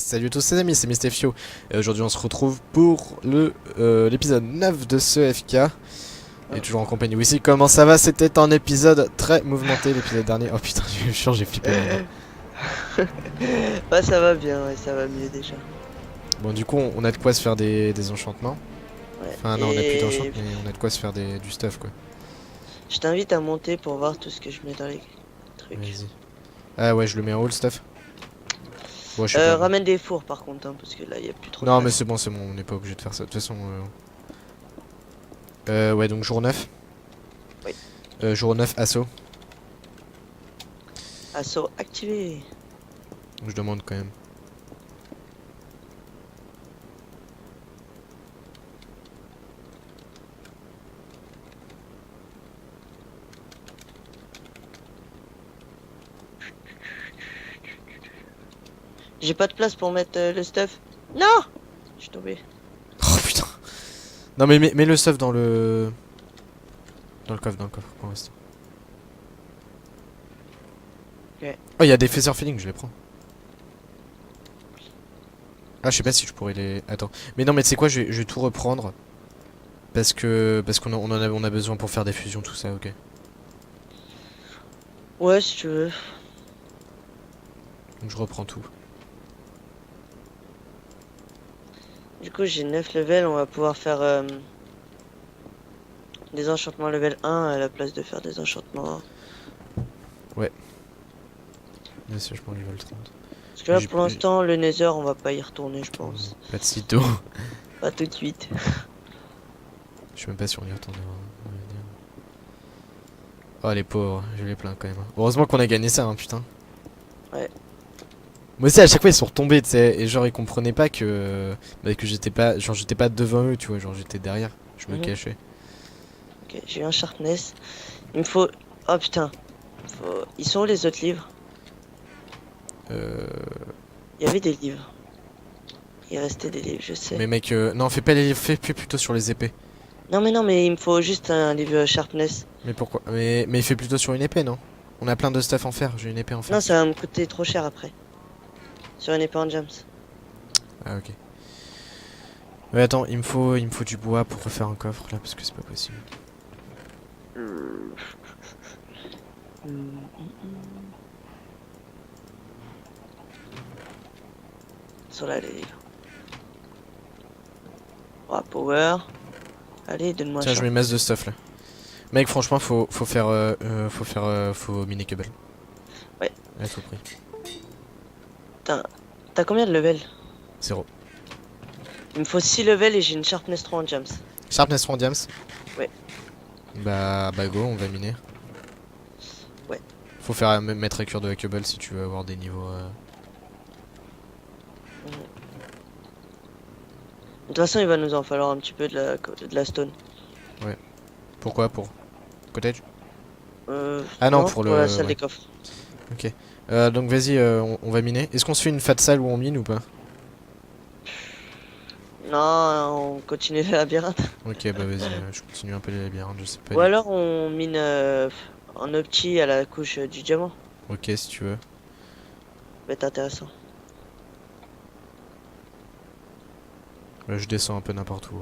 Salut à tous les amis, c'est Mystefio. Aujourd'hui on se retrouve pour l'épisode 9 de ce FK. Et toujours en compagnie Wissy. Comment ça va? C'était un épisode très mouvementé l'épisode dernier. Oh putain, j'ai flippé maintenant. Ouais, ça va bien, ouais, ça va mieux déjà. Bon du coup on a de quoi se faire des enchantements. Ouais. Enfin non, on a plus Et d'enchantements mais on a de quoi se faire du stuff quoi. je t'invite à monter pour voir tout ce que je mets dans les trucs. Vas-y. Ah ouais, je le mets en haut le stuff. Ouais, je sais pas. Ramène des fours par contre, hein, parce que là il y a plus trop de Non mais place. c'est bon, on n'est pas obligé de faire ça. De toute façon... ouais, donc jour 9. Oui. Jour 9, assaut. Assaut activé. Je demande quand même. J'ai pas de place pour mettre le stuff. Non! Je suis tombé. Oh putain. Non mais mets le stuff dans le... Dans le coffre pour l'instant. Ok. Oh, il y a des Feather Feeling, je les prends. Ah, je sais pas si je pourrais les... Attends. Mais non, mais tu sais quoi, je vais tout reprendre. Parce qu'on on a besoin pour faire des fusions, tout ça, ok. Ouais, si tu veux. Donc je reprends tout. Du coup, j'ai 9 levels, on va pouvoir faire des enchantements level 1 à la place de faire des enchantements. Ouais. Là, c'est je prends level 30. Parce que là, pour l'instant, le Nether, on va pas y retourner, je pense. Pas de sitôt. Pas tout de suite. Je sais même pas si on y retournera. Oh les pauvres, je les plains quand même. Heureusement qu'on a gagné ça, hein, putain. Ouais. Moi aussi à chaque fois ils sont retombés, tu sais, et genre ils comprenaient pas que que j'étais pas, genre j'étais pas devant eux, tu vois, genre j'étais derrière, je me cachais. Ok, j'ai eu un sharpness. Il me faut... Oh putain. Ils sont où les autres livres? Euh... Il y avait des livres. Il restait des livres, je sais. Mais mec, non fais pas les livres, fais plutôt sur les épées. Non mais il me faut juste un livre sharpness. Mais pourquoi? Mais fais plutôt sur une épée, non? On a plein de stuff en fer, j'ai une épée en fer. Non, ça va me coûter trop cher après. Sur une épée en gems. Ah ok. Mais attends, il me faut du bois pour refaire un coffre là, parce que c'est pas possible. Sur là les livres. Oh, power. Allez, donne-moi un Tiens, je sharp. mets masse de stuff là. Mec, franchement, faut miner Cubble. Ouais. À tout prix. T'as combien de levels? 0. Il me faut 6 levels et j'ai une sharpness 3 en gems. Sharpness 3 diams. Ouais. Bah go, on va miner. Ouais. Faut faire mettre à cure de la Cubble si tu veux avoir des niveaux. De toute façon, il va nous en falloir un petit peu de la stone. Ouais. Pourquoi? Pour cottage? Ah non, Non, pour pour la le... salle Ouais. des coffres. Ok. Donc vas-y, on va miner. Est-ce qu'on se fait une fat salle où on mine ou pas? Non, on continue le labyrinthe. Ok, bah vas-y, je continue un peu les labyrinthes, je sais pas. Ou alors on mine en opti à la couche du diamant. Ok, si tu veux. Ça va être intéressant. Je descends un peu n'importe où.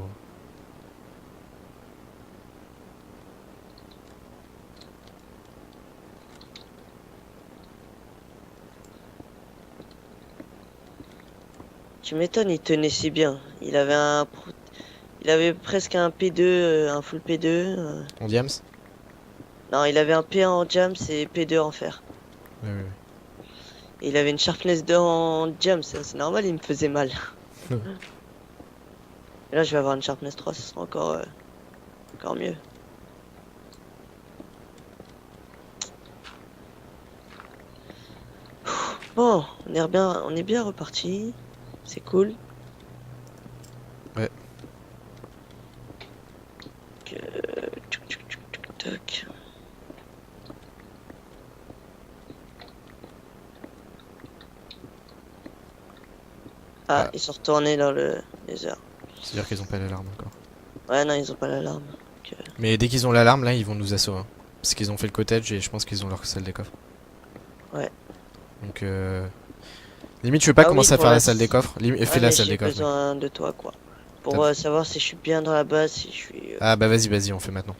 Tu m'étonnes, il tenait si bien. Il avait presque un P2, un full P2. On diams? Non, il avait un P1 en gems et P2 en fer. Ouais, ouais, Et il avait une sharpness 2 en gems, c'est normal, il me faisait mal. ouais. Et là, je vais avoir une sharpness 3, ce sera encore mieux. Bon, on est bien reparti. C'est cool. Ouais. Toc. Ah, ils sont retournés dans le Nether. C'est-à-dire qu'ils ont pas l'alarme encore. Ouais, non, ils ont pas l'alarme. Mais dès qu'ils ont l'alarme, là, ils vont nous assauter. Hein. Parce qu'ils ont fait le cottage et je pense qu'ils ont leur salle des coffres. Ouais. Donc Limite, tu veux pas Ah oui, commencer à pour faire la la salle des coffres? Fais la mais salle j'ai des coffres. Mec. besoin de toi, quoi. Pour T'as- savoir si je suis bien dans la base, si je suis... Ah bah vas-y, on fait maintenant.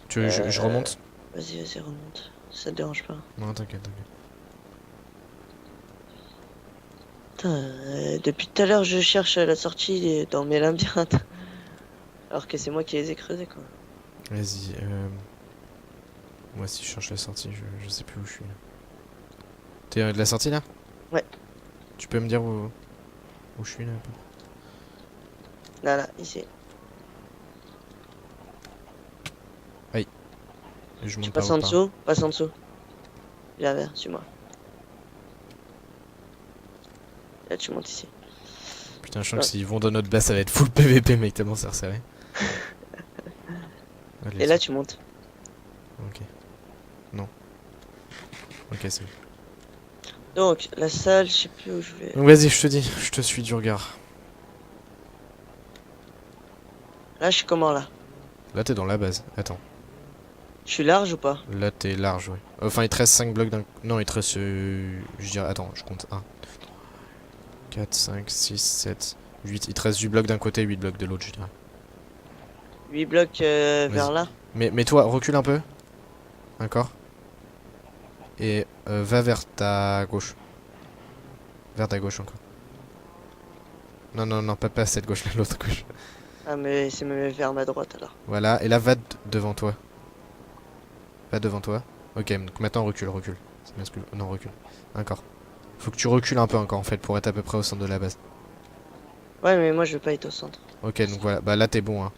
Je euh, remonte? Vas-y, remonte. Ça te dérange pas. Non, t'inquiète. Putain, depuis tout à l'heure, je cherche la sortie dans mes labyrinthes. Alors que c'est moi qui les ai creusés, quoi. Vas-y, moi si je cherche la sortie, je sais plus où je suis là. T'es de la sortie là? Ouais. Tu peux me dire où je suis là un peu? Là, ici. Je Tu monte passes par en où pas. dessous, passe en dessous. Viens vers, suis-moi. Là, tu montes ici. Putain, je sens que Ouais. s'ils vont dans notre base, ça va être full PVP, mec, tellement c'est resserré. Et là, tu montes. Ok. Non. Ok, c'est bon. Donc, la salle, je sais plus où je vais. Donc vas-y, je te dis, je te suis du regard. Là, je suis comment, là? Là, t'es dans la base. Attends. Je suis large ou pas? Là, t'es large, ouais. Enfin, il te reste 5 blocs d'un... Non, il te reste... Je dirais... Attends, je compte. 1, 4, 5, 6, 7, 8. Il te reste 8 blocs d'un côté et 8 blocs de l'autre, je dirais. 8 blocs vers là. Mais toi, recule un peu. Encore. Et va vers ta gauche. Vers ta gauche encore. Non, pas cette gauche, là, l'autre gauche. Ah, mais c'est même vers ma droite, alors. Voilà, et là, va devant toi. Va devant toi. Ok, donc maintenant recule. C'est bien ce que... Non, recule. Encore. Faut que tu recules un peu encore, en fait, pour être à peu près au centre de la base. Ouais, mais moi, je veux pas être au centre. Ok, donc voilà. Bah là, t'es bon, hein.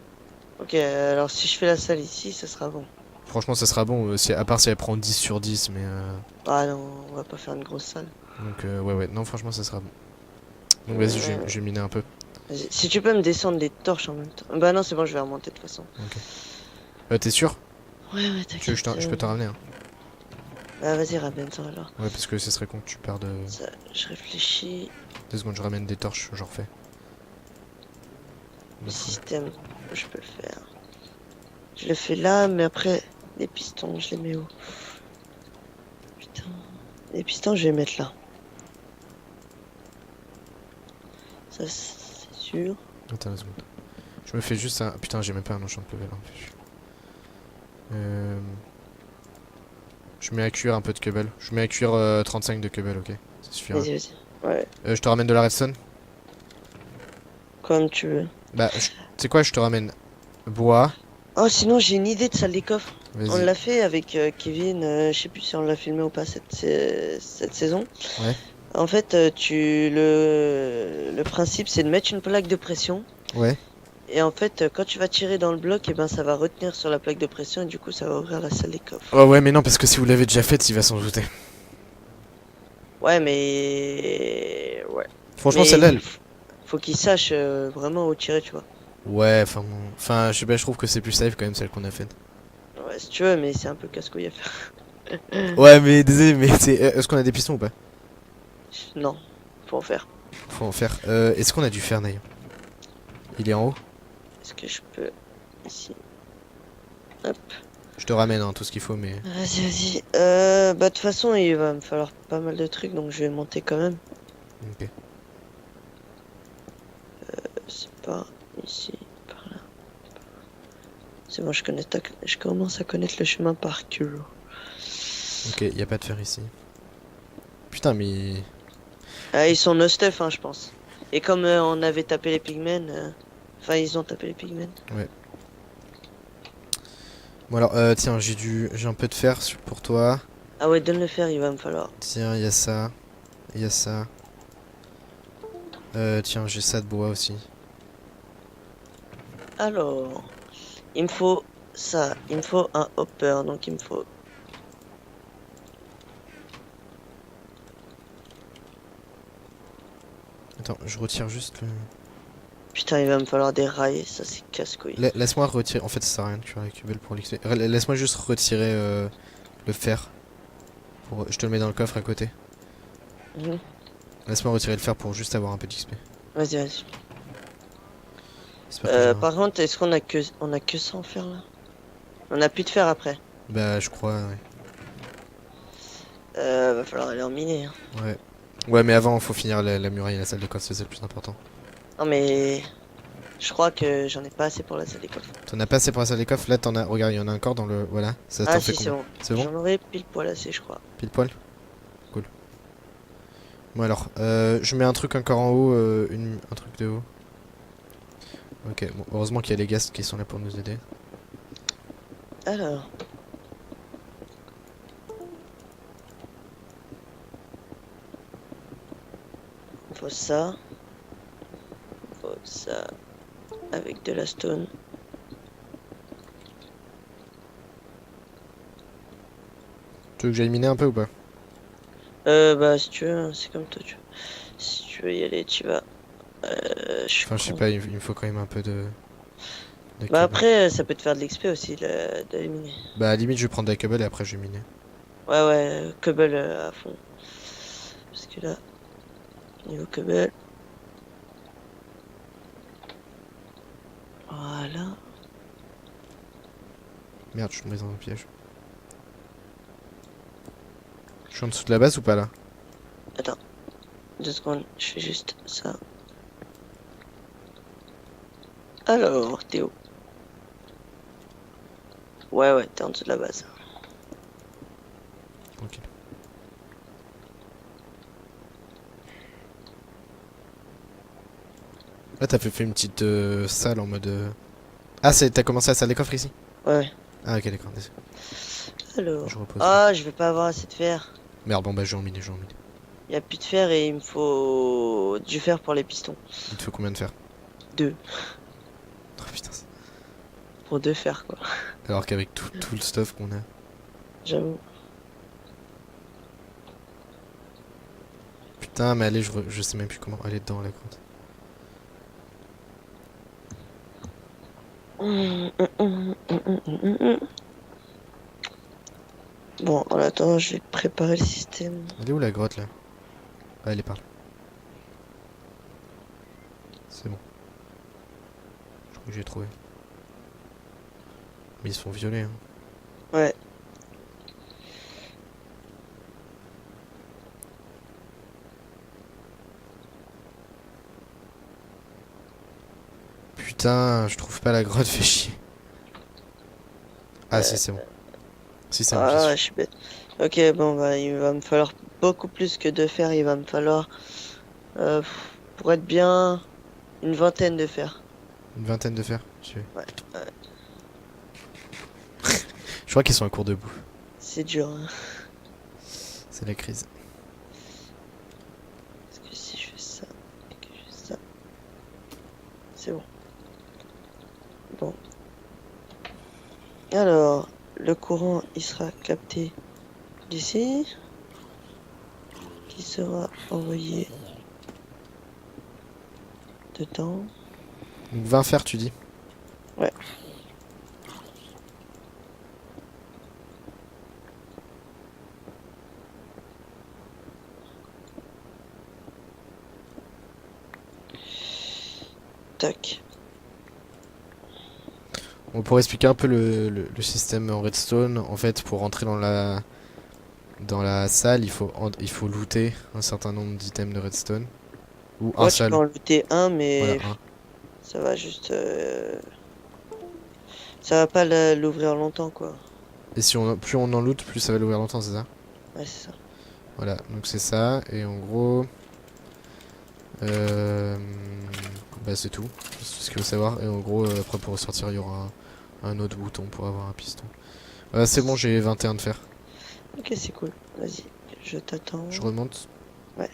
Ok, alors si je fais la salle ici, ça sera bon. Franchement, ça sera bon, à part si elle prend 10 sur 10, mais... Ah non, on va pas faire une grosse salle. Donc, ouais. Non, franchement, ça sera bon. Donc, vas-y, je vais miner un peu. Vas-y, si tu peux me descendre des torches en même temps. Bah non, c'est bon, je vais remonter de toute façon. T'es sûr? Ouais, Tu veux que t'inquiète. je peux t'en ramener, hein? Bah vas-y, ramène-toi alors. Ouais, parce que ce serait con que tu perdes... Ça, je réfléchis. 2 secondes, je ramène des torches, j'en refais. Le système, je peux le faire. Je le fais là, mais après, les pistons, je les mets où? Putain. Les pistons, je vais les mettre là. Ça, c'est sûr. Attends 2 secondes. Je me fais juste un... Putain, j'ai même pas un enchant de level. Je mets à cuire un peu de cobble. Je mets à cuire 35 de cobble, ok? Ça suffira. Vas-y. Ouais, Je te ramène de la redstone? comme tu veux. Bah, tu sais quoi, je te ramène bois. Oh, sinon, j'ai une idée de salle des coffres. On Vas-y. l'a fait avec Kevin, je sais plus si on l'a filmé ou pas cette saison. Ouais. En fait, le principe, c'est de mettre une plaque de pression. Ouais. Et en fait, quand tu vas tirer dans le bloc, et ben ça va retenir sur la plaque de pression et du coup, ça va ouvrir la salle des coffres. Oh ouais, mais non, parce que si vous l'avez déjà fait, il va s'en douter. Ouais, mais ouais. Franchement, Mais celle-là, faut qu'il sache vraiment où tirer, tu vois. ouais, enfin, je sais pas, je trouve que c'est plus safe quand même celle qu'on a faite. Ouais, si tu veux, mais c'est un peu casse-couille à faire. Ouais, mais désolé, mais c'est... Est-ce qu'on a des pistons ou pas? Non, faut en faire. Faut en faire. Est-ce qu'on a du fer d'ailleurs? Il est en haut? Est-ce que je peux ici? Hop. Je te ramène hein, tout ce qu'il faut, mais... Vas-y. Bah de toute façon, il va me falloir pas mal de trucs, donc je vais monter quand même. Ok. C'est pas ici, par là. C'est bon, je commence à connaître le chemin par cœur. Ok, y a pas de fer ici. Putain, mais... Ah, ils sont no stuff, hein, je pense. Et comme on avait tapé les pigmen, enfin ils ont tapé les pigmen. Bon alors, tiens, j'ai un peu de fer pour toi. Ah ouais, donne le fer, il va me falloir. Tiens, y a ça. Y a ça. Tiens, j'ai ça de bois aussi. Alors, il me faut ça, il me faut un hopper, donc il me faut... Attends, je retire juste le... Putain, il va me falloir des rails, ça c'est casse-couille. Laisse-moi retirer... En fait, ça sert à rien que tu récupères pour l'XP. Laisse-moi juste retirer le fer. Je te le mets dans le coffre à côté. Mhm. Laisse-moi retirer le fer pour juste avoir un peu d'XP. Vas-y. J'espère que j'ai un- Par contre, est-ce qu'on a que ça en fer là? On a plus de fer après. Bah, je crois, ouais. Va falloir aller en miner. Hein. Ouais. Ouais, mais avant, faut finir la muraille et la salle de coffre, c'est le plus important. Non mais je crois que j'en ai pas assez pour la salle des coffres. T'en as pas assez pour la salle des coffres? Là, t'en as. Regarde, il y en a encore dans le. Voilà, ça t'en Ah fait si c'est combien? bon. C'est bon? J'en aurais pile poil assez je crois. Pile poil? Cool. Bon, alors, je mets un truc encore en haut, un truc de haut. Ok, bon, heureusement qu'il y a les ghasts qui sont là pour nous aider. Alors. Faut ça. Faut ça. Avec de la stone. Tu veux que j'aille miner un peu ou pas? Bah si tu veux, hein, c'est comme toi tu veux. Si tu veux y aller, tu vas. Je suis Enfin, je sais con. pas, il me faut quand même un peu de Bah cable. après, ça peut te faire de l'XP aussi d'éliminer. Bah, à la limite, je vais prendre des câbles et après, je vais miner. Ouais, ouais, Cobble à fond. Parce que là, niveau Cobble. Voilà. Merde, je suis tombé dans un piège. Je suis en dessous de la base ou pas là? Attends, 2 secondes, je fais juste ça. Alors, Théo. Ouais, ouais, t'es en dessous de la base. Tranquille. Là, t'as fait une petite salle en mode. Ah, t'as commencé la salle des coffres ici? Ouais. Ah, ok, d'accord, désolé. Alors. Je repose. Ah, je vais pas avoir assez de fer. Merde, bon, bah, je vais en miner, je vais en miner. Il y a plus de fer et il me faut du fer pour les pistons. Il te faut combien de fer? 2. Oh putain. Pour 2 fers, quoi. Alors qu'avec tout le stuff qu'on a. J'avoue. Putain, mais allez, je sais même plus comment aller dedans la grotte. Bon, en attendant, je vais préparer le système. Elle est où la grotte là? Ah, elle est par là. C'est bon. Je crois que j'ai trouvé. Mais ils sont violets, hein. Ouais. Putain, je trouve pas la grotte, fait chier. Ah, si, c'est bon. Si, c'est bon, j'y Ah, suis. je suis bête. Ok, bon, bah, il va me falloir beaucoup plus que 2 fers. Il va me falloir, pour être bien, une vingtaine de fers. Une vingtaine de fer. Ouais, ouais. Je crois qu'ils sont à court de boue. C'est dur, hein. C'est la crise. Parce que si je fais ça, et que je fais ça, c'est bon. Bon. Alors, le courant, il sera capté d'ici, qui sera envoyé dedans. Donc 20 fer, tu dis? Ouais. Tac. On pourrait expliquer un peu le système en redstone. En fait, pour rentrer dans la salle, il faut looter un certain nombre d'items de redstone. Ou un Ouais, tu peux seul. en looter un, Voilà, mais un. ça va juste. Ça va pas l'ouvrir longtemps, quoi. Et si plus on en loot, plus ça va l'ouvrir longtemps, c'est ça? Ouais, c'est ça. Voilà, donc c'est ça. Et en gros. Euh, Bah, c'est tout. C'est tout ce qu'il faut savoir. Et en gros, après, pour ressortir, il y aura un autre bouton pour avoir un piston. C'est bon, j'ai 21 de fer. Ok, c'est cool. Vas-y, je t'attends. Je remonte. Ouais.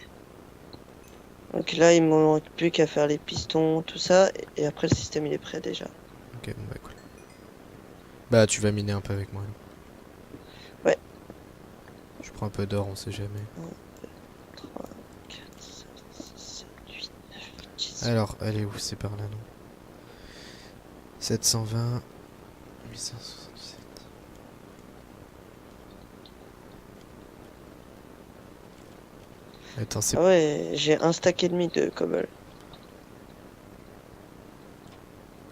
Donc là, il me manque plus qu'à faire les pistons, tout ça. Et après, le système, il est prêt déjà. Ok, bon, bah, cool. Bah, tu vas miner un peu avec moi. Ouais. Je prends un peu d'or, on sait jamais. 1, 2, 3, 4, 5, 6, 7, 8, 9, 10. Alors, elle est où? C'est par là, non? 720. 877. Attends, c'est. Ah ouais, j'ai un stack et demi de cobble.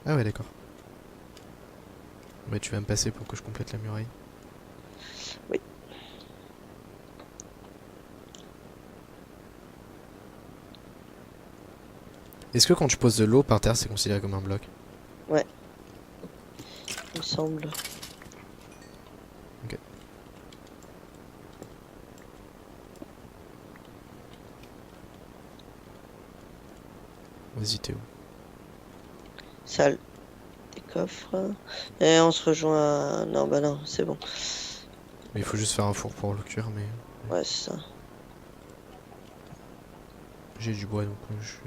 Ah ouais, d'accord. Ouais, tu vas me passer pour que je complète la muraille. Oui. Est-ce que quand tu poses de l'eau par terre, c'est considéré comme un bloc? il me semble. Ok. Vas-y, t'es où? Salle. Des coffres. Et on se rejoint à... Non, bah non, c'est bon. Mais il faut juste faire un four pour le cuire, mais Ouais, c'est ça. j'ai du bois donc je suis...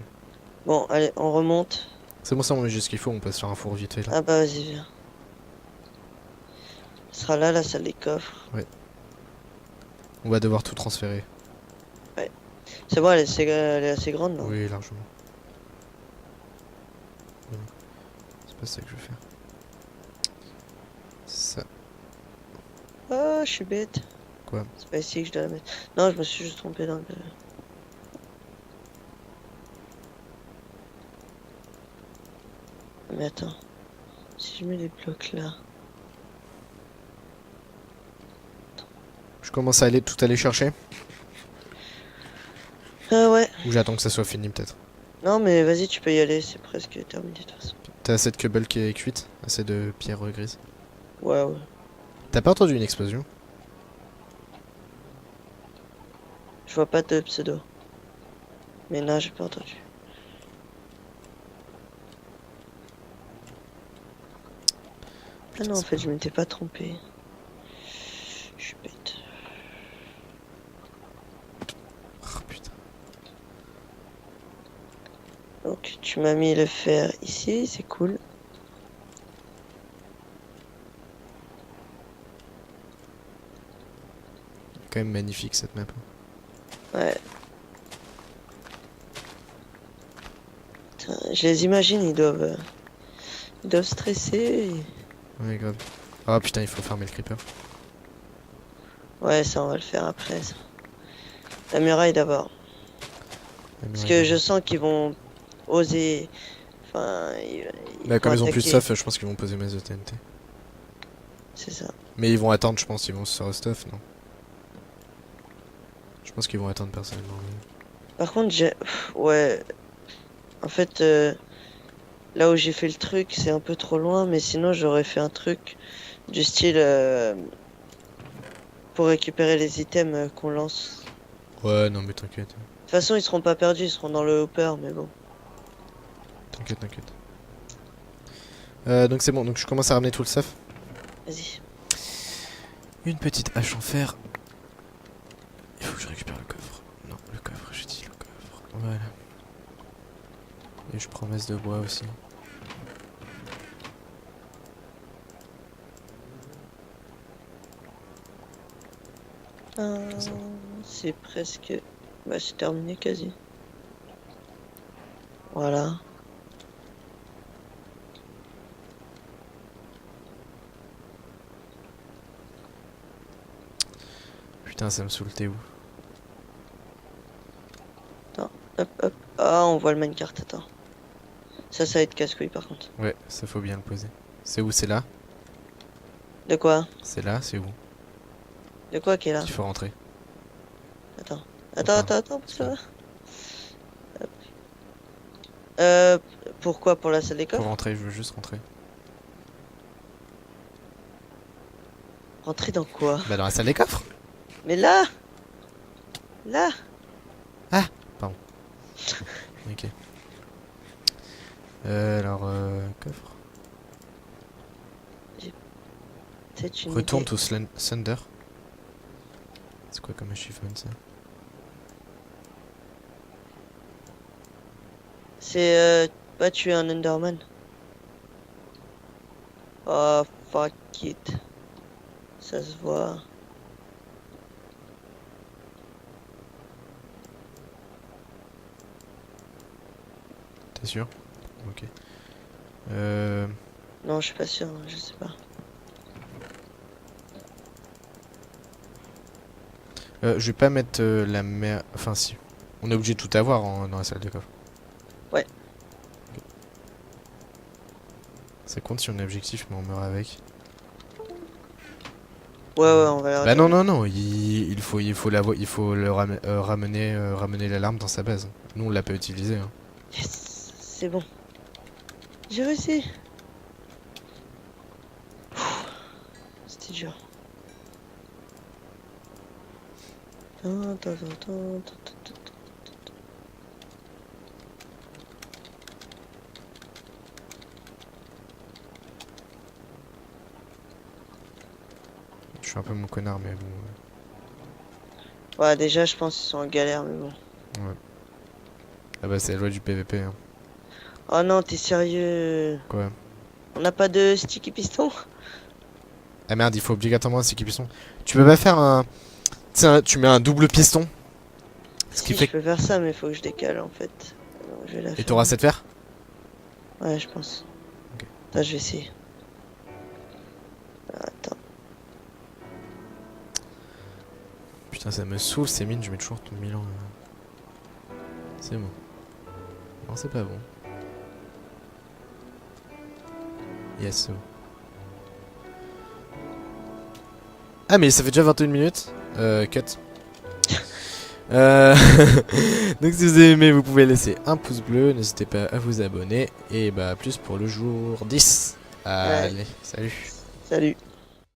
Bon, allez, on remonte. C'est bon, ça, on met juste ce qu'il faut, on peut se faire un four vite fait là. Ah bah vas-y, viens. Ce sera là, la salle des coffres. On va devoir tout transférer. C'est bon, elle est assez grande, non? Oui, largement. Non, c'est pas ça que je veux faire. Ça. Oh, je suis bête. Quoi? C'est pas ici que je dois la mettre. Non, je me suis juste trompé dans le... Mais attends. Si je mets les blocs là... Je commence à aller tout aller chercher. Ah ouais. Ou j'attends que ça soit fini peut-être. Non, mais vas-y, tu peux y aller. C'est presque terminé de toute façon. T'as assez de cobble qui est cuite? Assez de pierre grise? Ouais, ouais. T'as pas entendu une explosion? Je vois pas de pseudo. Mais là, j'ai pas entendu. Ah non, en fait, je m'étais pas trompé. Je suis bête. Oh putain. Donc, tu m'as mis le fer ici, c'est cool. Quand même magnifique cette map. Ouais. Putain, je les imagine, ils doivent stresser. Ouais, grave. Oh putain, il faut farmer le creeper. Ouais, ça, on va le faire après, ça. La muraille d'abord. Parce que je sens qu'ils vont oser... Enfin, Bah, comme vont ils ont plus de attaquer. stuff, je pense qu'ils vont poser masse de TNT. C'est ça. Mais ils vont attendre, je pense, ils vont se faire stuff, non? Je pense qu'ils vont attendre personnellement. Par contre, ouais... En fait, là où j'ai fait le truc, c'est un peu trop loin, mais sinon, j'aurais fait un truc du style... pour récupérer les items qu'on lance. Ouais, non, mais t'inquiète. De toute façon, ils seront pas perdus, ils seront dans le hopper, mais bon. T'inquiète, t'inquiète. Donc c'est bon, donc je commence à ramener tout le stuff. Vas-y. Une petite hache en fer. Il faut que je récupère le coffre. Non, le coffre, j'ai dit le coffre. Voilà. Et je prends masse de bois aussi. Euh, c'est presque... Bah, c'est terminé quasi. Voilà. Putain, ça me saoule, t'es où? Attends, hop, hop. Ah, on voit le minecart, attends. Ça va être casse-couille par contre. Ouais, ça faut bien le poser. C'est où? C'est là? De quoi? C'est là? C'est où? De quoi qui est là? Il faut rentrer. Attends. Enfin, Attends, ça va. Hop. Pourquoi? Pour la salle des Pour coffres? rentrer, je veux juste rentrer. Rentrer dans quoi? Bah dans la salle des coffres. Mais là! Là! Ok. Alors, coffre. Peut-être une Retourne idée. au Thunder. C'est quoi comme achievement ça? C'est pas tuer un Enderman. Oh fuck it. Ça se voit. T'es sûr? Ok. Non, je suis pas sûr, je sais pas. Je vais pas mettre la mer... Enfin si. On est obligé de tout avoir dans la salle de coffre. Ouais. Ça compte si on est objectif mais on meurt avec. Ouais, on va la Bah non, non, non, il faut ramener l'alarme dans sa base. Nous on l'a pas utilisé. Hein. Yes. c'est bon. J'ai réussi. C'était dur. Je suis un peu mon connard, mais bon. Ouais, déjà, je pense qu'ils sont en galère, mais bon. Ouais. Ah bah, c'est la loi du PVP. Hein. Oh non, t'es sérieux? Quoi? On n'a pas de sticky piston? Ah merde, il faut obligatoirement un sticky piston. Tu peux pas faire un. Tiens, tu mets un double piston. Ce qui Si, fait je peux faire ça, mais faut que je décale en fait. Alors, je vais la Et faire. t'auras assez de fer? Ouais, je pense. Ok. Attends, je vais essayer. Attends. Putain, ça me saoule ces mines, je mets toujours ton Milan. C'est bon. Non, c'est pas bon. Yes, c'est bon. Ah, mais ça fait déjà 21 minutes. Cut. Donc si vous avez aimé, vous pouvez laisser un pouce bleu, n'hésitez pas à vous abonner, et bah à plus pour le jour 10. Allez, salut. Salut.